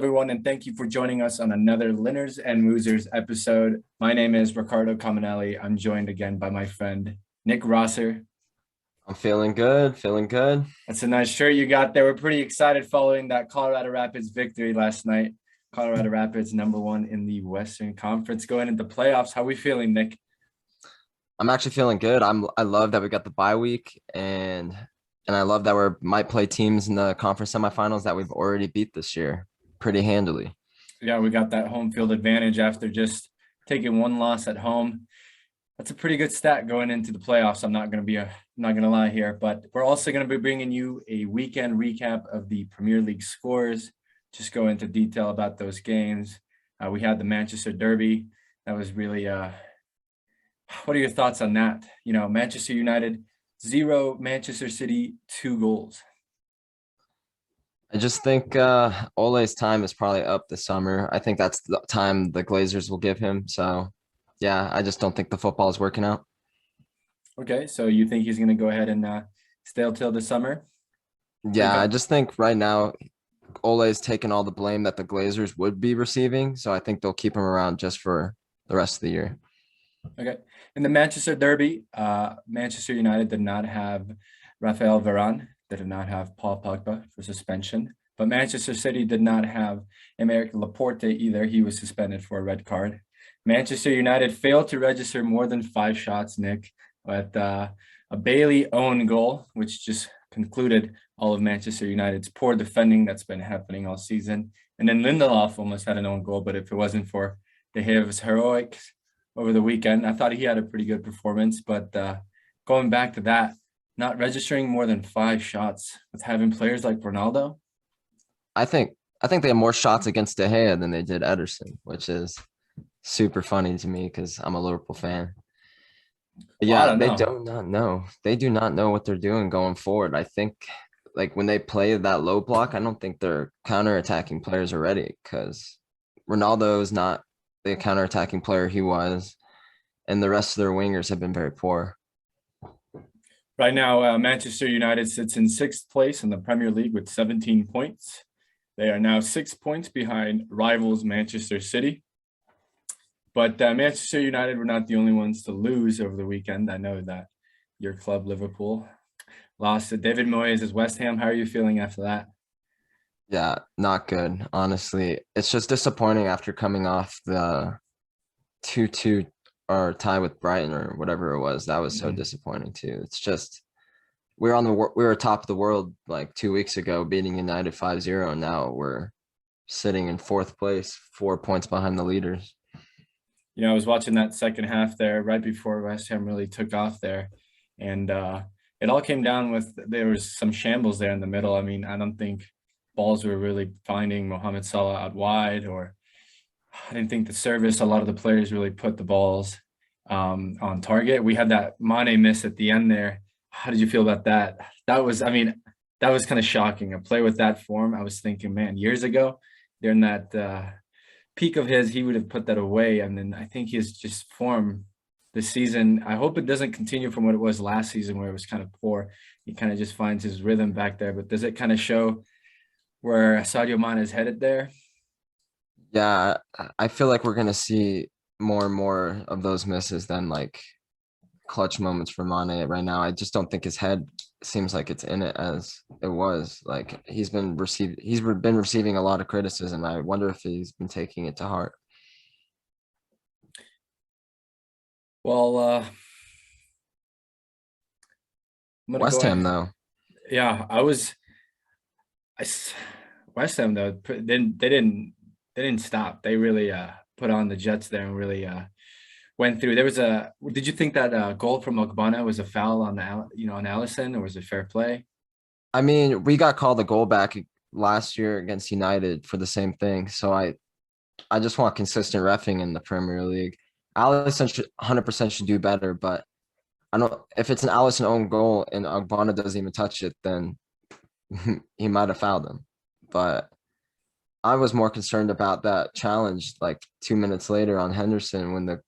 everyone, and thank you for joining us on another Linners and Moosers episode. My name is Riccardo Caminelli. I'm joined again by my friend Nick Rosser. I'm feeling good, feeling good. That's a nice shirt you got there. We're pretty excited following that Colorado Rapids victory last night. Colorado Rapids #1 in the Western Conference going into playoffs. How are we feeling, Nick? I'm actually feeling good. I love that we got the bye week and I love that we might play teams in the conference semifinals that we've already beat this year pretty handily. Yeah, we got that home field advantage after just taking one loss at home. That's a pretty good stat going into the playoffs. I'm not going to lie here, but we're also going to be bringing you a weekend recap of the Premier League scores. Just go into detail about those games. We had the Manchester Derby. That was really, what are your thoughts on that? You know, Manchester United 0, Manchester City 2 goals. I just think Ole's time is probably up this summer. I think that's the time the Glazers will give him. So, yeah, I just don't think the football is working out. Okay, so you think he's going to go ahead and stay till the summer? Yeah, I just think right now Ole's taken all the blame that the Glazers would be receiving. So I think they'll keep him around just for the rest of the year. Okay. In the Manchester Derby, Manchester United did not have Rafael Varane. They did not have Paul Pogba for suspension. But Manchester City did not have Emerick Laporte either. He was suspended for a red card. Manchester United failed to register more than 5 shots, Nick, with a Bailey own goal, which just concluded all of Manchester United's poor defending that's been happening all season. And then Lindelof almost had an own goal, but if it wasn't for De Gea's heroics over the weekend, I thought he had a pretty good performance. But going back to that, not registering more than 5 shots with having players like Ronaldo. I think they have more shots against De Gea than they did Ederson, which is super funny to me because I'm a Liverpool fan. But Well, I yeah, don't they know. do not know. They do not know what they're doing going forward. I think like when they play that low block, I don't think they're counterattacking players already because Ronaldo is not the counterattacking player he was, and the rest of their wingers have been very poor. Right now, Manchester United sits in 6th place in the Premier League with 17 points. They are now 6 points behind rivals Manchester City. But Manchester United were not the only ones to lose over the weekend. I know that your club, Liverpool, lost to David Moyes' West Ham. How are you feeling after that? Yeah, not good. Honestly, it's just disappointing after coming off the 2-2 or tie with Brighton or whatever it was. That was so disappointing too. It's just we were top of the world like 2 weeks ago, beating United 5-0, and now we're sitting in 4th place, 4 points behind the leaders. You know, I was watching that second half there right before West Ham really took off there. And it all came down with there was some shambles there in the middle. I mean, I don't think balls were really finding Mohamed Salah out wide, or I didn't think the service, a lot of the players really put the balls on target. We had that Mane miss at the end there. How did you feel about that? That was kind of shocking. A player with that form, I was thinking, man, years ago, during that peak of his, he would have put that away. And then I think his just form this season, I hope it doesn't continue from what it was last season where it was kind of poor. He kind of just finds his rhythm back there. But does it kind of show where Sadio Mane is headed there? Yeah, I feel like we're gonna see more and more of those misses than like clutch moments for Mane right now. I just don't think his head seems like it's in it as it was. Like he's been receiving a lot of criticism. I wonder if he's been taking it to heart. Well, I'm gonna go West Ham ahead. though, Yeah, West Ham though they didn't stop. They really put on the Jets there and really went through. Did you think that goal from Ogbonna was a foul on on Allison, or was it fair play? I mean, we got called a goal back last year against United for the same thing. So I just want consistent reffing in the Premier League. Allison should 100% should do better, but I don't. If it's an Allison own goal and Ogbonna doesn't even touch it, then he might have fouled him. But I was more concerned about that challenge like 2 minutes later on Henderson when the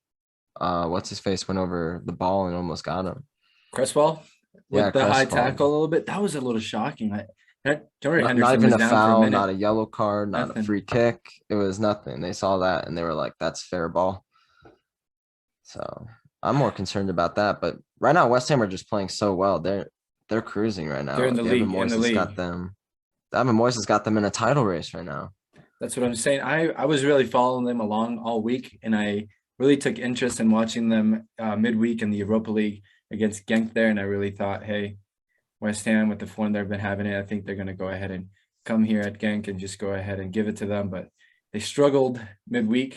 what's his face went over the ball and almost got him. Cresswell Yeah, with the high Cresswell. tackle a little bit. That was a little shocking. Tori Not Henderson even was a down for a foul, minute. not a yellow card, not a Nothing. free kick. It was nothing. They saw that and they were like, that's fair ball. So I'm more concerned about that. But right now, West Ham are just playing so well. They're cruising right They're now. in the David league. In Moyes the has got league. them. David Moyes has got them in a title race right now. That's what I'm saying. I was really following them along all week, and I really took interest in watching them midweek in the Europa League against Genk there. And I really thought, hey, West Ham with the form they've been having it, I think they're going to go ahead and come here at Genk and just go ahead and give it to them. But they struggled midweek.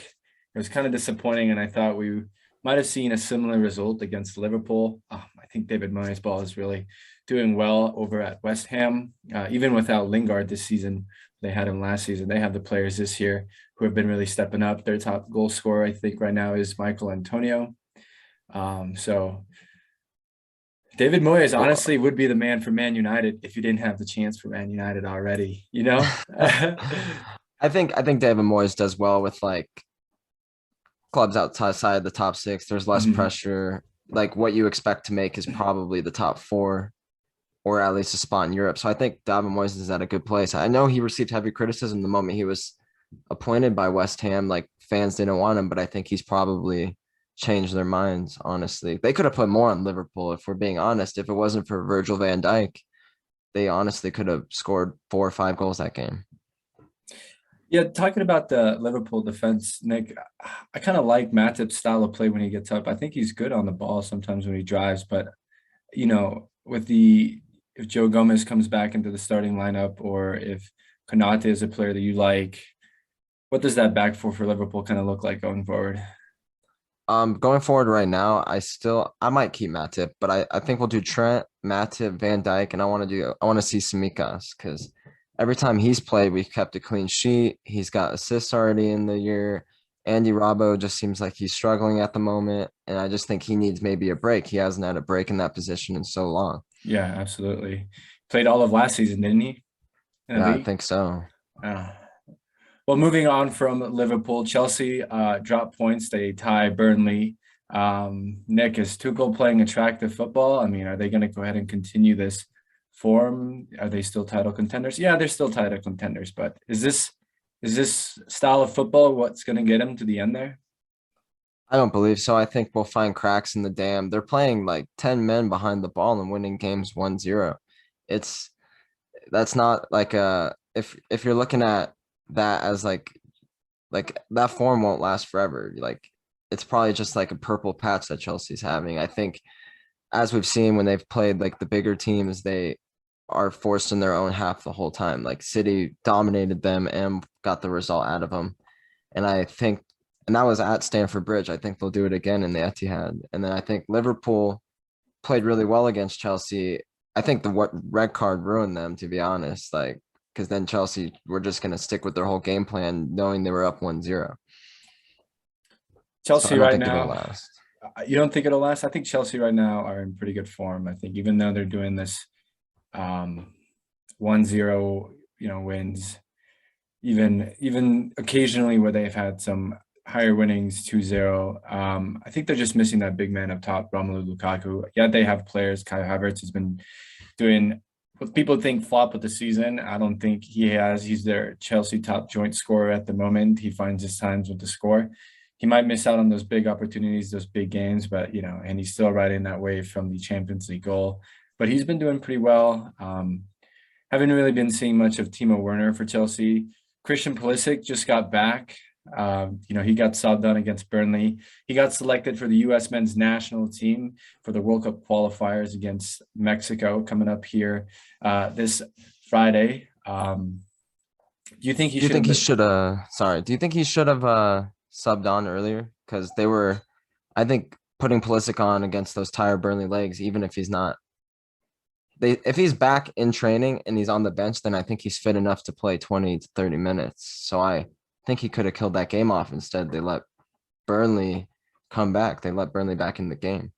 It was kind of disappointing, and I thought we might have seen a similar result against Liverpool. I think David Moyes' ball is really doing well over at West Ham, even without Lingard this season. They had him last season. They have the players this year who have been really stepping up. Their top goal scorer, I think, right now is Michael Antonio. So David Moyes Well, honestly would be the man for Man United if you didn't have the chance for Man United already, you know? I think David Moyes does well with like clubs outside the top six. There's less Mhm. pressure. Like what you expect to make is probably the top four or at least a spot in Europe. So I think David Moyes is at a good place. I know he received heavy criticism the moment he was appointed by West Ham. Like fans didn't want him, but I think he's probably changed their minds, honestly. They could have put more on Liverpool, if we're being honest. If it wasn't for Virgil van Dijk, they honestly could have scored 4 or 5 goals that game. Yeah, talking about the Liverpool defense, Nick, I kind of like Matip's style of play when he gets up. I think he's good on the ball sometimes when he drives, but with the if Joe Gomez comes back into the starting lineup or if Konate is a player that you like, what does that back four for Liverpool kind of look like going forward? Going forward right now, I might keep Matip, but I think we'll do Trent, Matip, Van Dyke, and I want to see Simikas because every time he's played, we've kept a clean sheet. He's got assists already in the year. Andy Robbo just seems like he's struggling at the moment, and I just think he needs maybe a break. He hasn't had a break in that position in so long. Yeah, absolutely. Played all of last season, didn't he? In the Yeah, I league? think so. Uh, well, moving on from Liverpool, Chelsea dropped points. They tie Burnley. Nick, is Tuchel playing attractive football? I mean, are they going to go ahead and continue this form? Are they still title contenders? Yeah, they're still title contenders, but is this style of football what's going to get them to the end there? I don't believe so. I think we'll find cracks in the dam. They're playing like 10 men behind the ball and winning games 1-0. It's that's not like if you're looking at that as like that form won't last forever. Like it's probably just like a purple patch that Chelsea's having. I think as we've seen when they've played like the bigger teams, they are forced in their own half the whole time. Like City dominated them and got the result out of them. And I think and that was at Stamford Bridge. I think they'll do it again in the Etihad. And then I think Liverpool played really well against Chelsea. I think the what red card ruined them, to be honest. Like, because then Chelsea were just going to stick with their whole game plan, knowing they were up 1-0. So I Chelsea don't right think it'll now, last. you don't think it'll last? I think Chelsea right now are in pretty good form. I think even though they're doing this um 1-0, wins, even occasionally where they've had some higher winnings 2-0. I think they're just missing that big man up top, Romelu Lukaku. Yeah, they have players. Kai Havertz has been doing what people think flop of the season. I don't think he has. He's their Chelsea top joint scorer at the moment. He finds his times with the score. He might miss out on those big opportunities, those big games, but and he's still riding that wave from the Champions League goal. But he's been doing pretty well. Haven't really been seeing much of Timo Werner for Chelsea. Christian Pulisic just got back. He got subbed on against Burnley. He got selected for the U.S. men's national team for the World Cup qualifiers against Mexico coming up here this Friday. Do you think he Do you should think have he been? should sorry, do you think he should have subbed on earlier? Because they were I think putting Pulisic on against those tired Burnley legs, even if he's not if he's back in training and he's on the bench, then I think he's fit enough to play 20 to 30 minutes. So I think he could have killed that game off. Instead, they let Burnley come back. They let Burnley back in the game.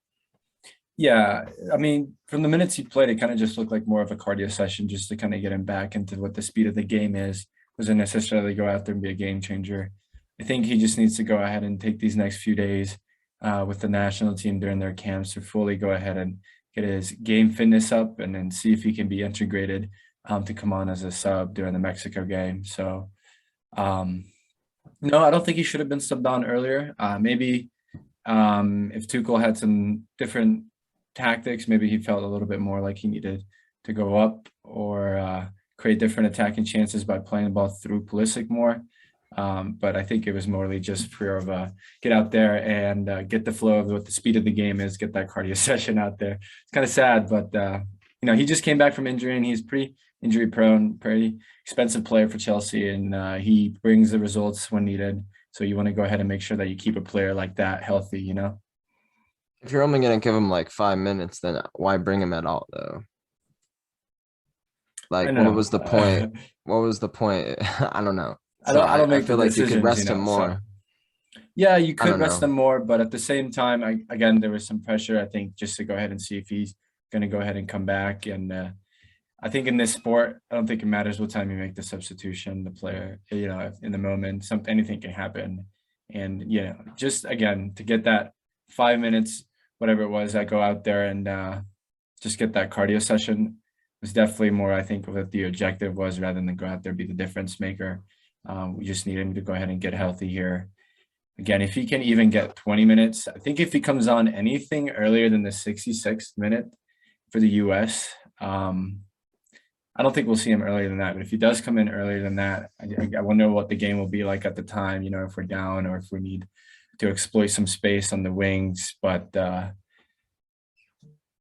Yeah, I mean, from the minutes he played, it kind of just looked like more of a cardio session just to kind of get him back into what the speed of the game is. Doesn't necessarily go out there and be a game changer. I think he just needs to go ahead and take these next few days with the national team during their camps to fully go ahead and get his game fitness up and then see if he can be integrated to come on as a sub during the Mexico game. So no, I don't think he should have been subbed on earlier. Maybe if Tuchel had some different tactics, maybe he felt a little bit more like he needed to go up or create different attacking chances by playing the ball through Pulisic more. But I think it was morely just for get out there and get the flow of what the speed of the game is, get that cardio session out there. It's kind of sad, but he just came back from injury and he's pretty injury prone, pretty expensive player for Chelsea, and he brings the results when needed. So you want to go ahead and make sure that you keep a player like that healthy, If you're only gonna give him like 5 minutes, then why bring him at all though? Like, what was the point? What was the point? I don't know. So I don't I make feel the like you could decisions, rest him so more. yeah, you I could don't rest know. him more, but at the same time, again, there was some pressure, I think, just to go ahead and see if he's going to go ahead and come back. And I think in this sport, I don't think it matters what time you make the substitution, the player, in the moment, anything can happen. And, just again, to get that 5 minutes, whatever it was, I go out there and just get that cardio session was definitely more, I think, what the objective was rather than go out there, be the difference maker. We just need him to go ahead and get healthy here. Again, if he can even get 20 minutes, I think if he comes on anything earlier than the 66th minute for the US, I don't think we'll see him earlier than that. But if he does come in earlier than that, I wonder what the game will be like at the time, if we're down or if we need to exploit some space on the wings. But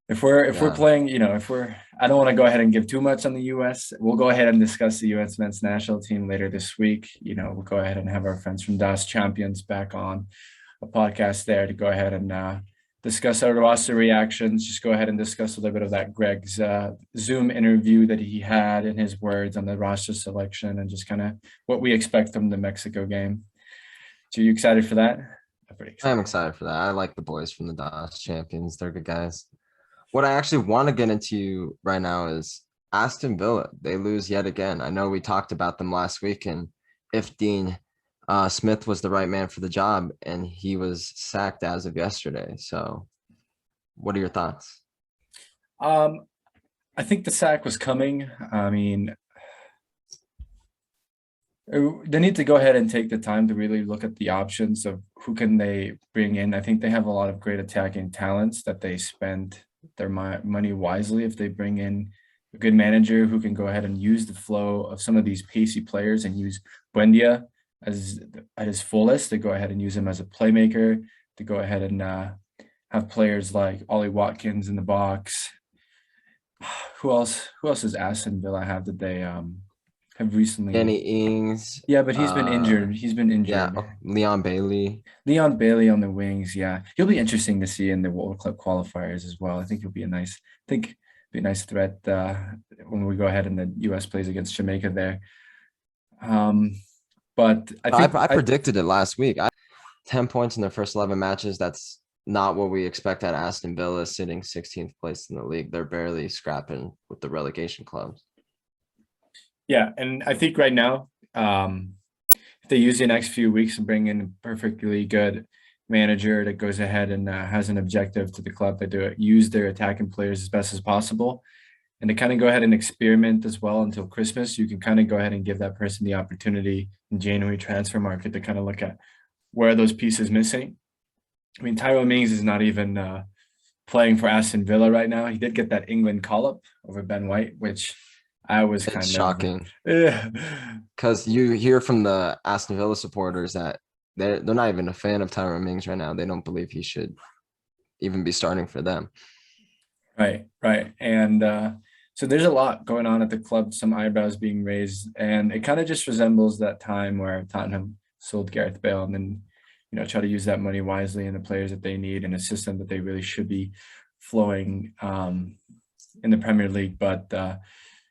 if we're playing, I don't want to go ahead and give too much on the US. We'll go ahead and discuss the US men's national team later this week. We'll go ahead and have our friends from Das Champions back on a podcast there to go ahead and discuss our roster reactions. Just go ahead and discuss a little bit of that Greg's Zoom interview that he had and his words on the roster selection and just kind of what we expect from the Mexico game. So you excited for that? I'm pretty excited. I'm excited for that. I like the boys from the Das Champions. They're good guys. What I actually want to get into right now is Aston Villa. They lose yet again. I know we talked about them last week and if Dean Smith was the right man for the job, and he was sacked as of yesterday. So what are your thoughts? I think the sack was coming. I mean, they need to go ahead and take the time to really look at the options of who can they bring in. I think they have a lot of great attacking talents that they spend their money wisely if they bring in a good manager who can go ahead and use the flow of some of these pacey players and use Buendia as at his fullest, to go ahead and use him as a playmaker, to go ahead and have players like Ollie Watkins in the box. Who else does Aston Villa have that they have recently? Danny Ings. Yeah, but he's been injured. Yeah, Leon Bailey. Leon Bailey on the wings. Yeah, he'll be interesting to see in the World Cup qualifiers as well. I think he'll be a nice threat when we go ahead and the US plays against Jamaica there. But I predicted it last week. 10 points in their first 11 matches. That's not what we expect at Aston Villa, sitting 16th place in the league. They're barely scrapping with the relegation clubs. Yeah, and I think right now, if they use the next few weeks and bring in a perfectly good manager that goes ahead and has an objective to the club, they use their attacking players as best as possible, and to kind of go ahead and experiment as well until Christmas, you can kind of go ahead and give that person the opportunity in January transfer market to kind of look at where are those pieces missing. I mean, Tyrone Mings is not even playing for Aston Villa right now. He did get that England call-up over Ben White, which I was kind of shocking. Yeah, because you hear from the Aston Villa supporters that they're not even a fan of Tyrone Mings right now. They don't believe he should even be starting for them. Right. And so there's a lot going on at the club, some eyebrows being raised, and it kind of just resembles that time where Tottenham sold Gareth Bale and then, try to use that money wisely in the players that they need in a system that they really should be flowing in the Premier League. But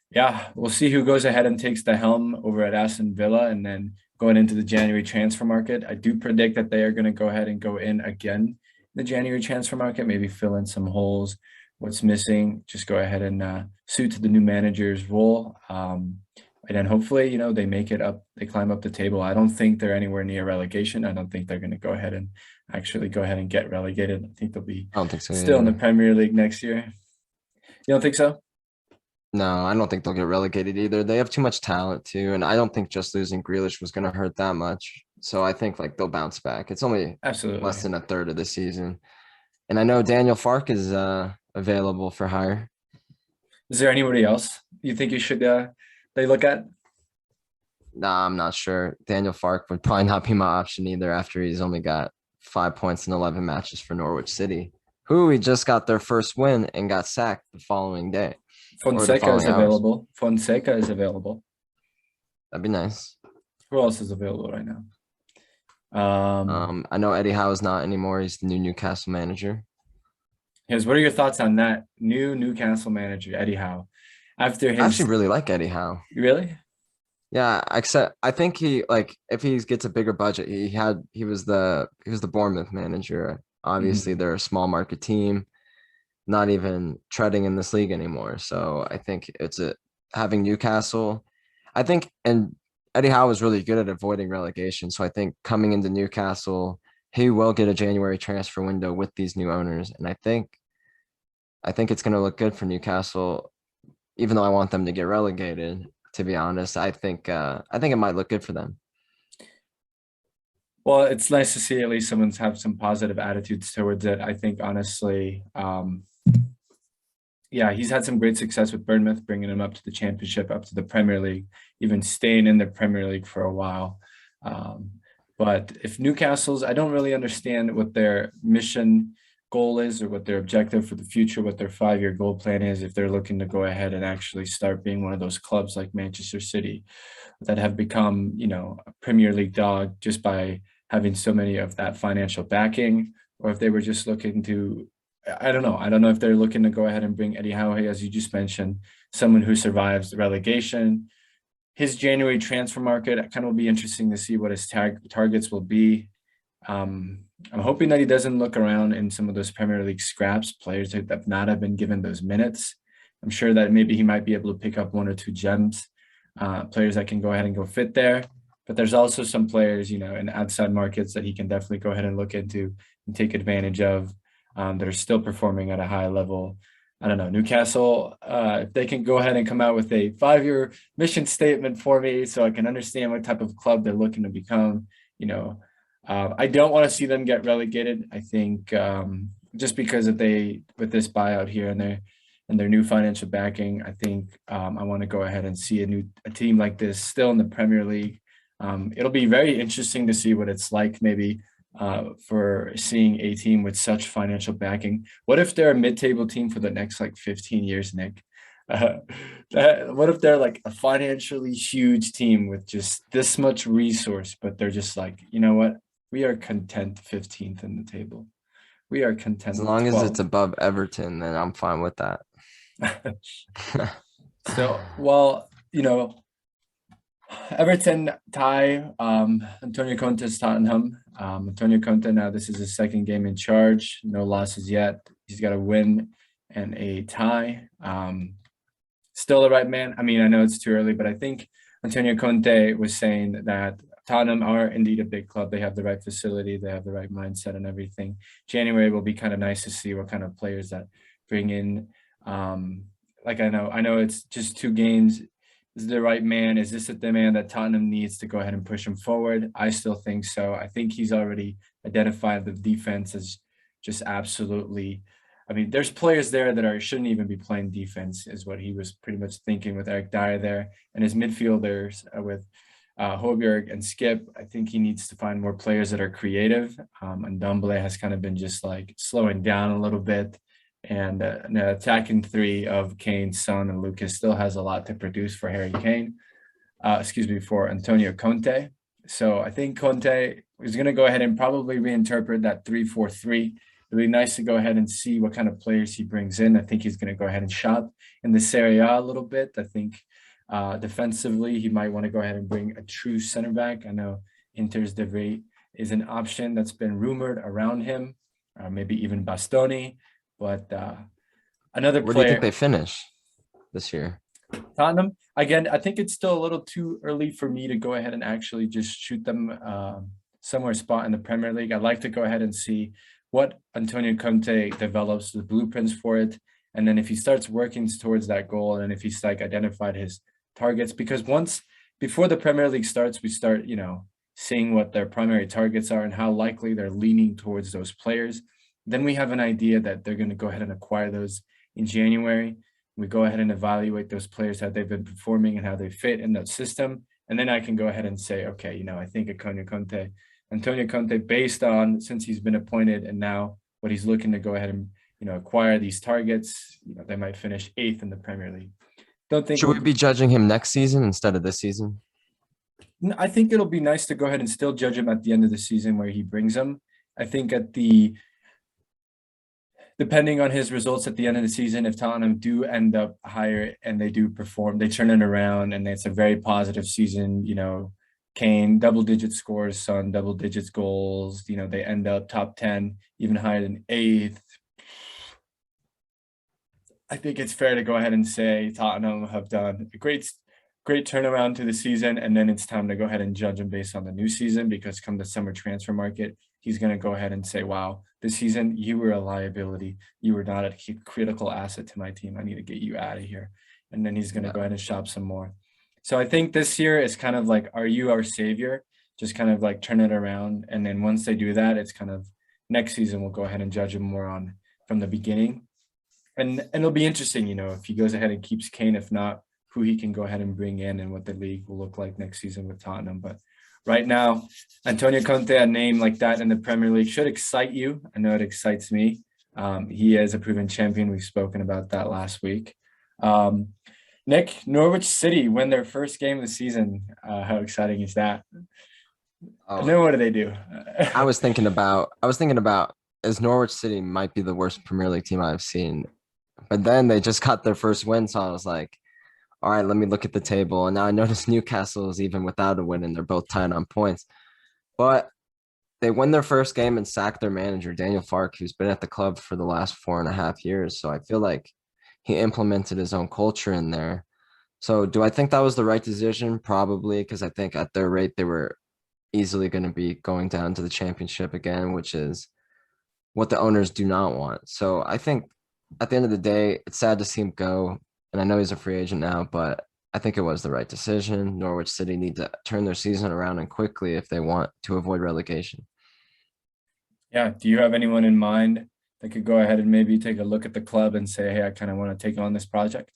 yeah, we'll see who goes ahead and takes the helm over at Aston Villa, and then going into the January transfer market. I do predict that they are going to go ahead and go in again in the January transfer market, maybe fill in some holes. What's missing, just go ahead and suit to the new manager's role. And then hopefully, they make it up, they climb up the table. I don't think they're anywhere near relegation. I don't think they're going to go ahead and actually go ahead and get relegated. I think they'll be I don't think so, still in the Premier League next year. You don't think so? No, I don't think they'll get relegated either. They have too much talent too, and I don't think just losing Grealish was going to hurt that much. So I think like they'll bounce back. It's only less Absolutely. than a third of the season, and I know Daniel Fark is available for hire. Is there anybody else you think you should they look at? Nah, I'm not sure. Daniel Fark would probably not be my option either after he's only got 5 points in 11 matches for Norwich City, who we just got their first win and got sacked the following day or the Fonseca is following hours. available. Fonseca is available. That'd be nice. Who else is available right now? I know Eddie Howe is not anymore. He's the new Newcastle manager. What are your thoughts on that new Newcastle manager, Eddie Howe? After I his actually really like Eddie Howe. really? Yeah, except I think he like if he gets a bigger budget, he was the Bournemouth manager. Obviously, Mhm. they're a small market team, not even treading in this league anymore. So I think it's a having Newcastle. I think and Eddie Howe was really good at avoiding relegation. So I think coming into Newcastle, he will get a January transfer window with these new owners, and I think it's going to look good for Newcastle. Even though I want them to get relegated, to be honest, I think it might look good for them. Well, it's nice to see at least someone's have some positive attitudes towards it. I think honestly, yeah, he's had some great success with Bournemouth, bringing him up to the championship, up to the Premier League, even staying in the Premier League for a while. Um, but if Newcastle's, I don't really understand what their mission goal is or what their objective for the future, what their 5-year goal plan is, if they're looking to go ahead and actually start being one of those clubs like Manchester City that have become, a Premier League dog just by having so many of that financial backing, or if they were just looking to I don't know. I don't know if they're looking to go ahead and bring Eddie Howe, as you just mentioned, someone who survives the relegation. His January transfer market kind of will be interesting to see what his targets will be. I'm hoping that he doesn't look around in some of those Premier League scraps, players that have not have been given those minutes. I'm sure that maybe he might be able to pick up one or two gems, players that can go ahead and go fit there. But there's also some players, in outside markets that he can definitely go ahead and look into and take advantage of that are still performing at a high level. I don't know, Newcastle, if they can go ahead and come out with a 5-year mission statement for me so I can understand what type of club they're looking to become, I don't want to see them get relegated. I think just because with this buyout here and their new financial backing, I think I want to go ahead and see a team like this still in the Premier League. It'll be very interesting to see what it's like maybe for seeing a team with such financial backing. What if they're a mid-table team for the next 15 years, Nick? Uh, what if they're like a financially huge team with just this much resource, but they're just like, you know what? We are content 15th in the table. We are As content long as it's 12th. above Everton, then I'm fine with that. So, well, Everton tie Antonio Conte's Tottenham. Antonio Conte now this is his second game in charge. No losses yet. He's got a win and a tie. Still the right man. I mean, I know it's too early, but I think Antonio Conte was saying that Tottenham are indeed a big club. They have the right facility. They have the right mindset and everything. January will be kind of nice to see what kind of players that bring in. I know it's just 2 games. Is the right man? Is this the man that Tottenham needs to go ahead and push him forward? I still think so. I think he's already identified the defense as just absolutely. I mean, there's players there that shouldn't even be playing defense, is what he was pretty much thinking with Eric Dyer there, and his midfielders with Højbjerg and Skip. I think he needs to find more players that are creative. And Dumbele has kind of been just slowing down a little bit. And an attacking three of Kane, Son, and Lucas still has a lot to produce for Harry Kane. For Antonio Conte. So I think Conte is going to go ahead and probably reinterpret that 3-4-3. It'll be nice to go ahead and see what kind of players he brings in. I think he's going to go ahead and shop in the Serie A a little bit. I think defensively, he might want to go ahead and bring a true center back. I know Inter's De Vrij is an option that's been rumored around him, maybe even Bastoni. But another Where do you think player, they finish this year? Tottenham, again, I think it's still a little too early for me to go ahead and actually just shoot them somewhere spot in the Premier League. I'd like to go ahead and see what Antonio Conte develops, the blueprints for it, And then if he starts working towards that goal, and if he's like identified his targets, because once before the Premier League starts, we start, seeing what their primary targets are and how likely they're leaning towards those players. Then we have an idea that they're going to go ahead and acquire those in January. We go ahead and evaluate those players, how they've been performing and how they fit in that system. And then I can go ahead and say, okay, I think Antonio Conte, based on since he's been appointed and now what he's looking to go ahead and, acquire these targets, they might finish 8th in the Premier League. Don't think Should we be judging him next season instead of this season? I think it'll be nice to go ahead and still judge him at the end of the season where he brings them. I think depending on his results at the end of the season, if Tottenham do end up higher and they do perform, they turn it around and it's a very positive season, Kane, double-digit scores, Son, double-digit goals, they end up top 10, even higher than 8th. I think it's fair to go ahead and say Tottenham have done a great turnaround to the season, and then it's time to go ahead and judge him based on the new season, because come the summer transfer market, he's going to go ahead and say, wow, this season you were a liability. You were not a critical asset to my team. I need to get you out of here. And then he's going to go ahead and shop some more. So I think this year is kind of like, are you our savior? Just kind of like turn it around. And then once they do that, it's kind of next season, we'll go ahead and judge him more from the beginning. And it'll be interesting, if he goes ahead and keeps Kane, if not, who he can go ahead and bring in and what the league will look like next season with Tottenham. But right now, Antonio Conte, a name like that in the Premier League should excite you. I know it excites me. He is a proven champion. We've spoken about that last week. Nick, Norwich City win their first game of the season. How exciting is that? Oh, and then what do they do? I was thinking about as Norwich City might be the worst Premier League team I've seen. But then they just got their first win, so I was like, all right, let me look at the table. And now I notice Newcastle is even without a win, and they're both tied on points. But they won their first game and sacked their manager, Daniel Farke, who's been at the club for the last 4.5 years. So I feel like he implemented his own culture in there. So do I think that was the right decision? Probably, because I think at their rate, they were easily going to be going down to the championship again, which is what the owners do not want. So I think at the end of the day, it's sad to see him go. And I know he's a free agent now, but I think it was the right decision. Norwich City need to turn their season around and quickly if they want to avoid relegation. Yeah. Do you have anyone in mind that could go ahead and maybe take a look at the club and say, hey, I kind of want to take on this project?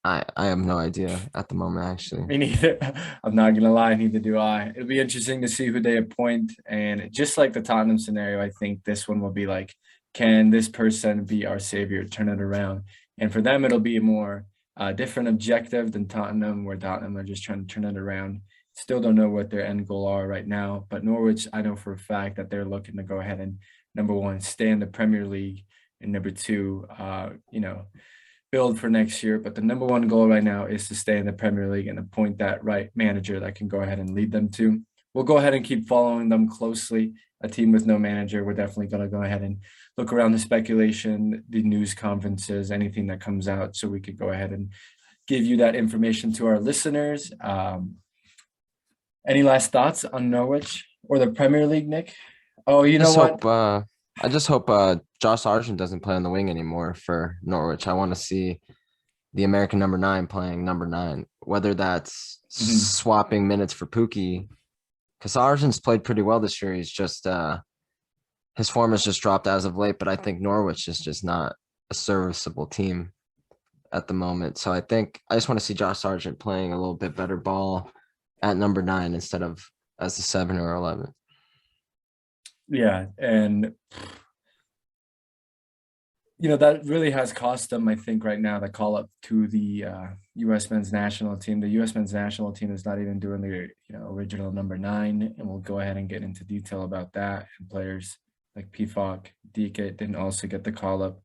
I have no idea at the moment, actually. Me neither. I'm not going to lie, neither do I. It'll be interesting to see who they appoint. And just like the Tottenham scenario, I think this one will be like, can this person be our savior, turn it around? And for them, it'll be a more different objective than Tottenham, where Tottenham are just trying to turn it around. Still don't know what their end goal are right now. But Norwich, I know for a fact that they're looking to go ahead and, number one, stay in the Premier League. And number two, build for next year. But the number one goal right now is to stay in the Premier League and appoint that right manager that can go ahead and lead them to. We'll go ahead and keep following them closely. A team with no manager, we're definitely going to go ahead and look around the speculation, the news conferences, anything that comes out, so we could go ahead and give you that information to our listeners. Any last thoughts on Norwich or the Premier League, Nick? Oh, you know what? I just hope Josh Sargent doesn't play on the wing anymore for Norwich. I want to see the American number 9 playing number 9, whether that's swapping minutes for Pukki. Because Sargent's played pretty well this year. He's just his form has just dropped as of late, but I think Norwich is just not a serviceable team at the moment. So I think I just want to see Josh Sargent playing a little bit better ball at number 9 instead of as a 7 or 11. Yeah, and that really has cost them, I think, right now, the call up to the U.S. men's national team. The U.S. men's national team is not even doing the original number 9, and we'll go ahead and get into detail about that. And players like Pifok, Dike didn't also get the call up.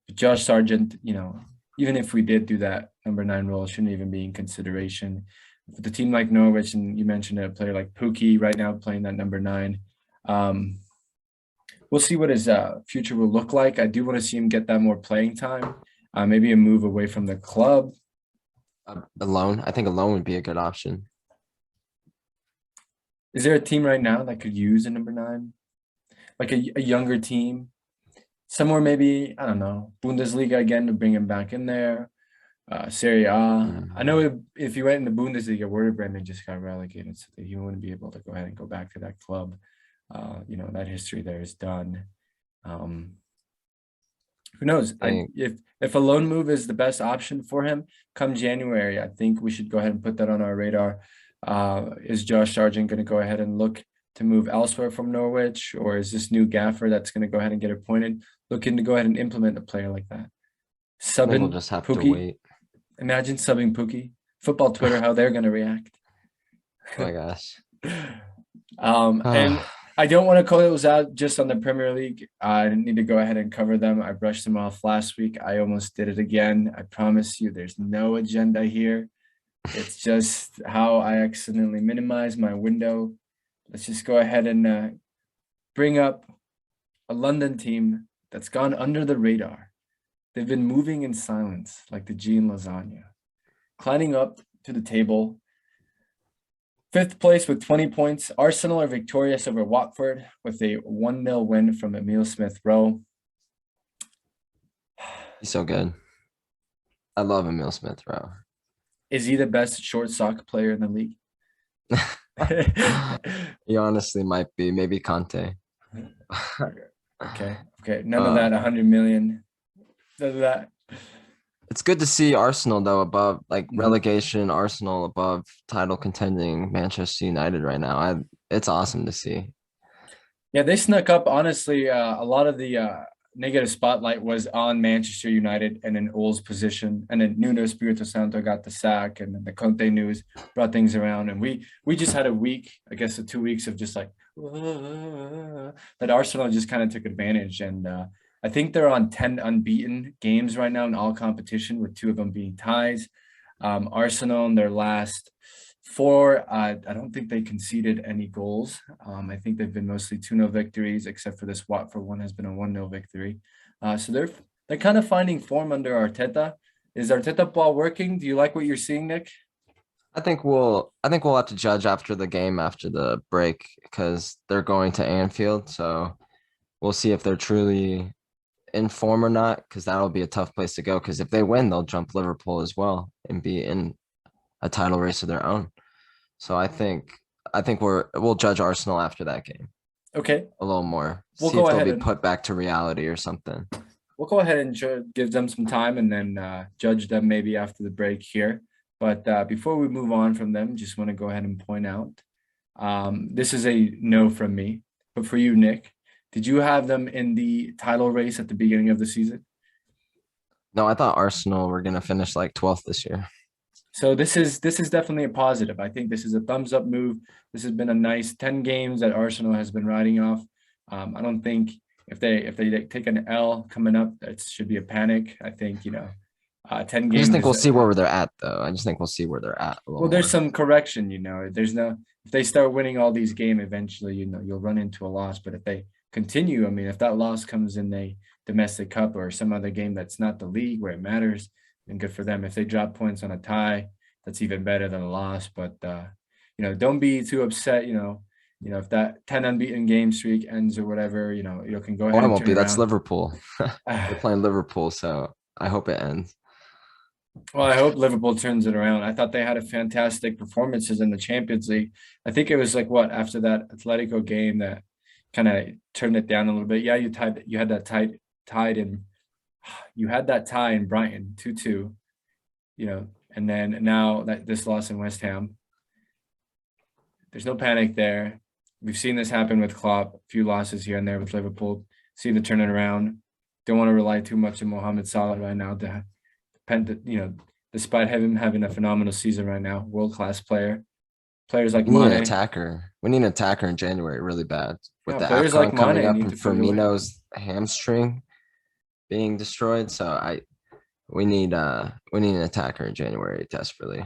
But Josh Sargent, even if we did do that number 9 role, shouldn't even be in consideration. With a team like Norwich, and you mentioned a player like Pukki right now playing that number 9, we'll see what his future will look like. I do want to see him get that more playing time, maybe a move away from the club. A loan. I think a loan would be a good option. Is there a team right now that could use a number 9? Like a younger team? somewhere maybe, I don't know, Bundesliga again to bring him back in there. Serie A. I know if you went in the Bundesliga, Werder Bremen just got relegated, so that he wouldn't be able to go ahead and go back to that club. That history there is done. Who knows? If a loan move is the best option for him come January, I think we should go ahead and put that on our radar. Is Josh Sargent going to go ahead and look to move elsewhere from Norwich, or is this new gaffer that's going to go ahead and get appointed looking to go ahead and implement a player like that? I think we'll just have to wait. Imagine subbing Pookie. Football Twitter, how they're going to react. Oh my gosh. And I don't want to close out just on the Premier League. I need to go ahead and cover them. I brushed them off last week. I almost did it again. I promise you there's no agenda here. It's just how I accidentally minimize my window. Let's just go ahead and bring up a London team that's gone under the radar. They've been moving in silence like the G in lasagna, climbing up to the table. 5th place with 20 points. Arsenal are victorious over Watford with a 1-0 win from Emile Smith-Rowe. He's so good. I love Emile Smith-Rowe. Is he the best short sock player in the league? He honestly might be. Maybe Conte. Okay. None of that 100 million. None of that. It's good to see Arsenal though above like relegation. Arsenal above title contending Manchester United right now. It's awesome to see. Yeah, they snuck up. Honestly, a lot of the negative spotlight was on Manchester United and in Ole's position, and then Nuno Espirito Santo got the sack, and then the Conte news brought things around, and we just had a week, I guess, 2 weeks of just like that. Arsenal just kind of took advantage, and I think they're on 10 unbeaten games right now in all competition, with 2 of them being ties. Arsenal in their last 4, I don't think they conceded any goals. I think they've been mostly 2-0 victories, except for this Watford one has been a 1-0 victory. So they're kind of finding form under Arteta. Is Arteta ball working? Do you like what you're seeing, Nick? I think we'll have to judge after the game, after the break, because they're going to Anfield. So we'll see if they're truly in form or not, because that'll be a tough place to go. Because if they win, they'll jump Liverpool as well and be in a title race of their own. So I think we'll judge Arsenal after that game. Okay. A little more. We'll see if they'll be put back to reality or something. We'll go ahead and give them some time and then judge them maybe after the break here. But before we move on from them, just want to go ahead and point out, this is a no from me. But for you, Nick, did you have them in the title race at the beginning of the season? No, I thought Arsenal were going to finish like 12th this year. So this is definitely a positive. I think this is a thumbs up move. This has been a nice 10 games that Arsenal has been riding off. I don't think if they take an L coming up, that should be a panic. I think 10 games. I just think we'll see where they're at, though. I just think we'll see where they're at. Well, there's some correction. There's no, if they start winning all these games, eventually you'll run into a loss. But if they continue, I mean, if that loss comes in a domestic cup or some other game that's not the league where it matters, and good for them. If they drop points on a tie, that's even better than a loss. But don't be too upset. If that 10 unbeaten game streak ends or whatever, you can go ahead. Oh, I won't be. That's Liverpool. They're playing Liverpool, so I hope it ends. Well, I hope Liverpool turns it around. I thought they had a fantastic performances in the Champions League. I think it was after that Atletico game that kind of turned it down a little bit. Yeah, you had that tied in. You had that tie in Brighton 2-2, and then now that this loss in West Ham, there's no panic there. We've seen this happen with Klopp, a few losses here and there with Liverpool. See them turn it around. Don't want to rely too much on Mohamed Salah right now. Despite him having a phenomenal season right now, world-class player. Players like Mane. We need an attacker. We need an attacker in January really bad. With the players AFCON like coming Mane up need and to find a way. Firmino's hamstring being destroyed, so we need an attacker in January desperately.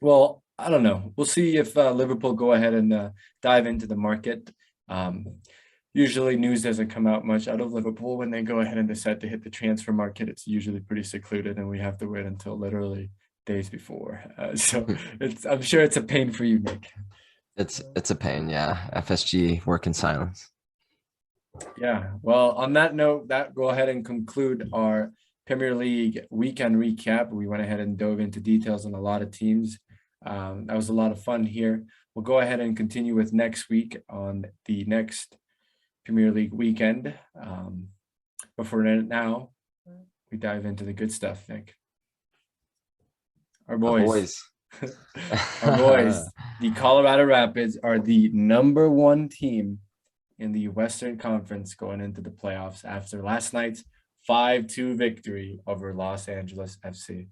Well, I don't know. We'll see if Liverpool go ahead and dive into the market. Usually news doesn't come out much out of Liverpool when they go ahead and decide to hit the transfer market. It's usually pretty secluded, and we have to wait until literally days before. So I'm sure it's a pain for you, Nick. It's a pain, yeah. FSG work in silence. Yeah. Well, on that note, that go ahead and conclude our Premier League weekend recap. We went ahead and dove into details on a lot of teams. That was a lot of fun here. We'll go ahead and continue with next week on the next Premier League weekend. But for now, we dive into the good stuff, Nick. Our The boys. boys. Our boys, the Colorado Rapids are the #1 team in the Western Conference going into the playoffs after last night's 5-2 victory over Los Angeles FC.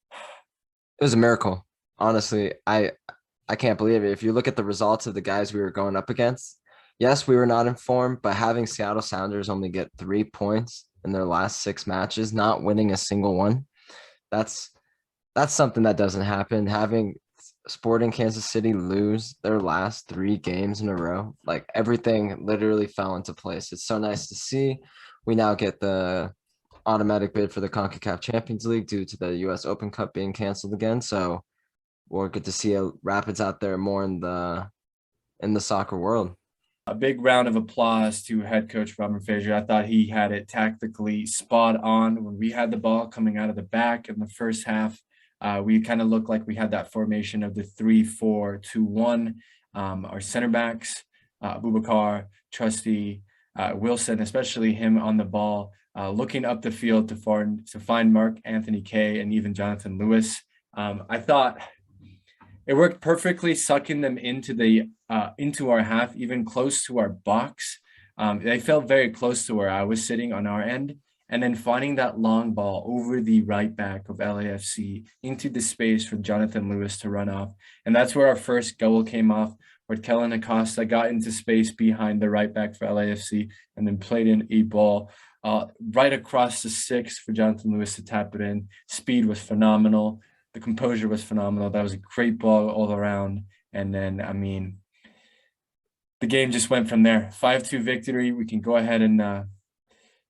It was a miracle. Honestly, I can't believe it. If you look at the results of the guys we were going up against, yes, we were not informed, but having Seattle Sounders only get 3 points in their last 6 matches, not winning a single one, that's something that doesn't happen. Having Sporting Kansas City lose their last 3 games in a row, like everything literally fell into place. It's so nice to see. We now get the automatic bid for the CONCACAF Champions League due to the US Open Cup being canceled again. So we'll get to see a Rapids out there more in the soccer world. A big round of applause to head coach Robert Fraser. I thought he had it tactically spot on when we had the ball coming out of the back in the first half. We kind of looked like we had that formation of the 3-4-2-1. Our center backs, Abubakar, Trusty, Wilson, especially him on the ball, looking up the field to find Mark Anthony Kay and even Jonathan Lewis. I thought it worked perfectly, sucking them into our half, even close to our box. They felt very close to where I was sitting on our end. And then finding that long ball over the right back of LAFC into the space for Jonathan Lewis to run off. And that's where our first goal came off, where Kellen Acosta got into space behind the right back for LAFC and then played in a ball right across the 6 for Jonathan Lewis to tap it in. Speed was phenomenal. The composure was phenomenal. That was a great ball all around. And then, I mean, the game just went from there. 5-2 victory. We can go ahead and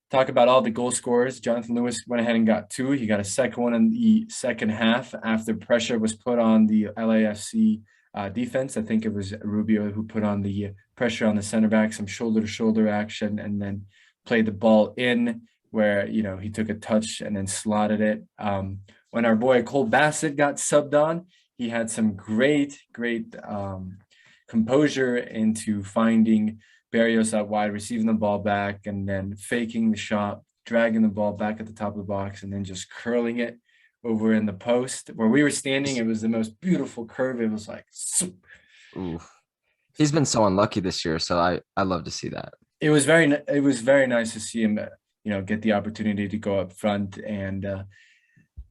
talk about all the goal scorers. Jonathan Lewis went ahead and got 2. He got a second one in the second half after pressure was put on the LAFC defense. I think it was Rubio who put on the pressure on the center back, some shoulder-to-shoulder action, and then played the ball in where, he took a touch and then slotted it. When our boy Cole Bassett got subbed on, he had some great composure into finding Barrios out wide, receiving the ball back, and then faking the shot, dragging the ball back at the top of the box, and then just curling it over in the post. Where we were standing, it was the most beautiful curve. It was like, Ooh. He's been so unlucky this year, so I love to see that. It was very nice to see him, get the opportunity to go up front. And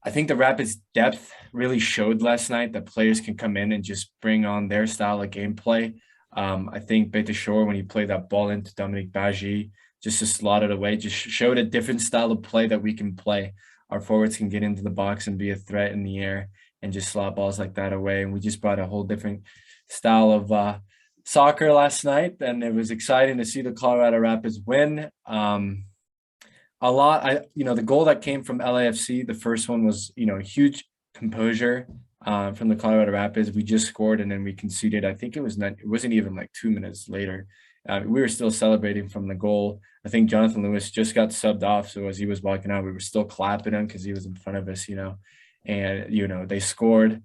I think the Rapids' depth really showed last night that players can come in and just bring on their style of gameplay. I think Betashore, when he played that ball into Dominic Baji, just to slot it away, just showed a different style of play that we can play. Our forwards can get into the box and be a threat in the air and just slot balls like that away. And we just brought a whole different style of soccer last night. And it was exciting to see the Colorado Rapids win. The goal that came from LAFC, the first one was, huge composure from the Colorado Rapids. We just scored and then we conceded. I think it wasn't even like 2 minutes later. We were still celebrating from the goal. I think Jonathan Lewis just got subbed off. So as he was walking out, we were still clapping him because he was in front of us, and, they scored.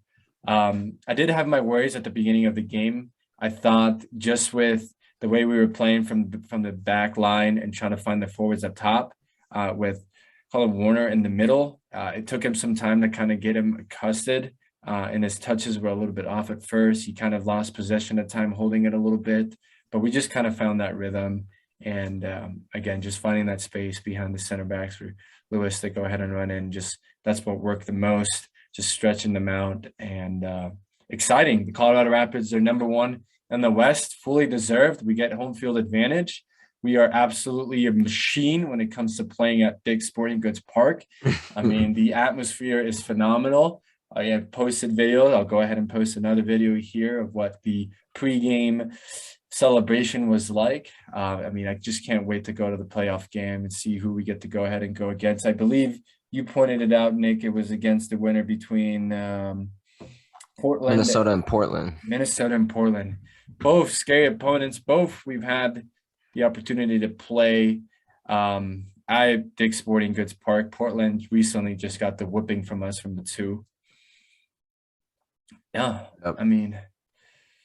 I did have my worries at the beginning of the game. I thought just with the way we were playing from the back line and trying to find the forwards up top, with Colin Warner in the middle. It took him some time to kind of get him accustomed, and his touches were a little bit off at first. He kind of lost possession at time, holding it a little bit, but we just kind of found that rhythm. And again, just finding that space behind the center backs for Lewis to go ahead and run in. Just that's what worked the most, just stretching them out. And exciting. The Colorado Rapids are #1 in the West, fully deserved. We get home field advantage. We are absolutely a machine when it comes to playing at Big Sporting Goods Park. I mean, the atmosphere is phenomenal. I have posted videos. I'll go ahead and post another video here of what the pregame celebration was like. I just can't wait to go to the playoff game and see who we get to go ahead and go against. I believe you pointed it out, Nick. It was against the winner between Portland, Minnesota and Portland. Both scary opponents. Both we've had the opportunity to play at Dick's Sporting Goods Park. Portland recently just got the whooping from us from the 2. Yeah, Yep. I mean,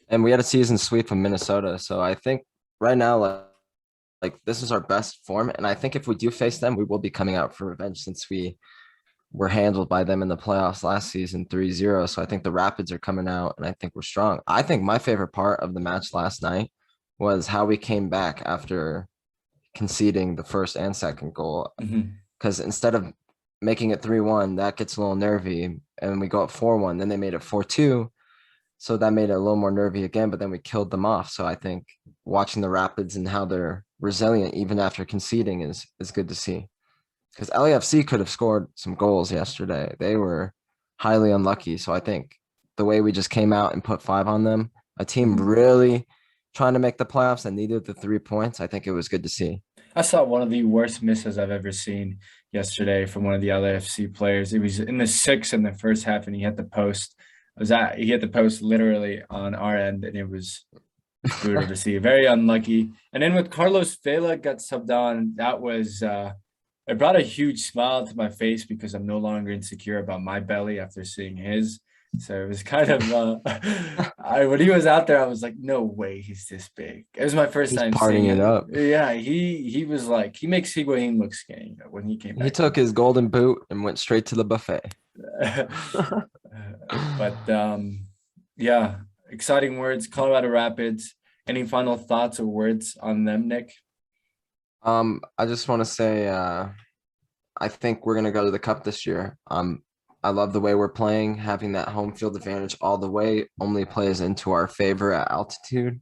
And we had a season sweep of Minnesota. So I think right now, like this is our best form. And I think if we do face them, we will be coming out for revenge since we were handled by them in the playoffs last season 3-0. So I think the Rapids are coming out and I think we're strong. I think my favorite part of the match last night was how we came back after conceding the first and second goal. Because instead of making it 3-1, that gets a little nervy. And we go up 4-1. Then they made it 4-2. So that made it a little more nervy again, but then we killed them off. So I think watching the Rapids and how they're resilient even after conceding is good to see. Because LAFC could have scored some goals yesterday. They were highly unlucky. So I think the way we just came out and put 5 on them, a team really trying to make the playoffs and needed the 3 points, I think it was good to see. I saw one of the worst misses I've ever seen yesterday from one of the LAFC players. It was in the 6th in the first half, and he hit the post. He hit the post literally on our end, and it was brutal to see. Very unlucky. And then with Carlos Vela got subbed on, that was it brought a huge smile to my face because I'm no longer insecure about my belly after seeing his. So it was kind of when he was out there, I was like, no way he's this big. It was my first He's time partying seeing it up. Yeah, he was like, he makes Higuain look skinny when he came back. He took his golden boot and went straight to the buffet. But yeah, exciting words. Colorado Rapids. Any final thoughts or words on them, Nick? I just want to say I think we're gonna go to the cup this year. I love the way we're playing. Having that home field advantage all the way only plays into our favor at altitude.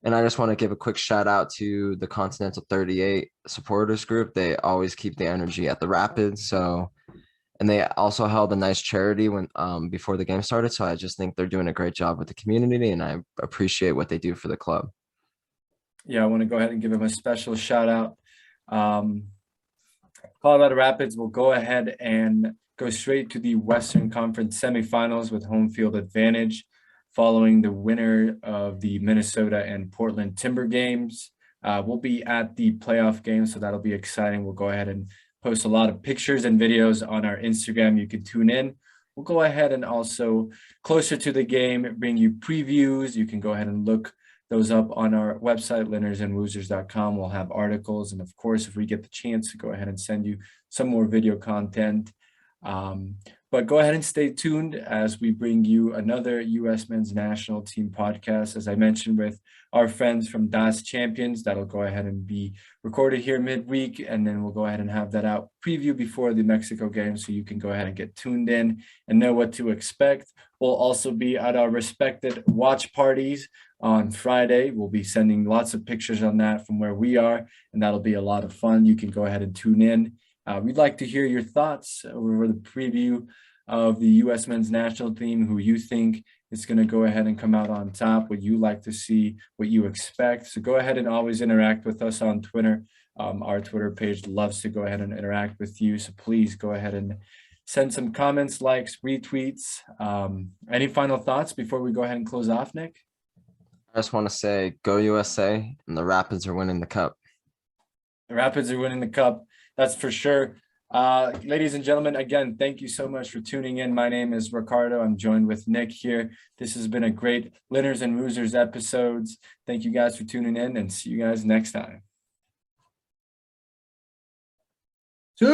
And I just want to give a quick shout out to the Continental 38 supporters group. They always keep the energy at the Rapids. So, and they also held a nice charity when before the game started. So I just think they're doing a great job with the community, and I appreciate what they do for the club. Yeah, I want to go ahead and give him a special shout out. Colorado Rapids will go ahead and go straight to the Western Conference semifinals with home field advantage, following the winner of the Minnesota and Portland Timber games. We'll be at the playoff game, so that'll be exciting. We'll go ahead and post a lot of pictures and videos on our Instagram. You can tune in. We'll go ahead and also, closer to the game, bring you previews. You can go ahead and look those up on our website, winnersandlosers.com. We'll have articles. And of course, if we get the chance to go ahead and send you some more video content. But go ahead and stay tuned as we bring you another U.S. men's national team podcast, as I mentioned, with our friends from Das Champions. That'll go ahead and be recorded here midweek, and then we'll go ahead and have that out preview before the Mexico game, so you can go ahead and get tuned in and know what to expect. We'll also be at our respected watch parties on Friday. We'll be sending lots of pictures on that from where we are, and that'll be a lot of fun. You can go ahead and tune in. We'd like to hear your thoughts over the preview of the U.S. men's national team, who you think is going to go ahead and come out on top, what you like to see, what you expect. So go ahead and always interact with us on Twitter. Our Twitter page loves to go ahead and interact with you. So please go ahead and send some comments, likes, retweets. Any final thoughts before we go ahead and close off, Nick? I just want to say, go USA, and the Rapids are winning the cup. The Rapids are winning the cup. That's for sure. Ladies and gentlemen, again, thank you so much for tuning in. My name is Riccardo. I'm joined with Nick here. This has been a great Winners and Losers episodes. Thank you guys for tuning in, and see you guys next time. See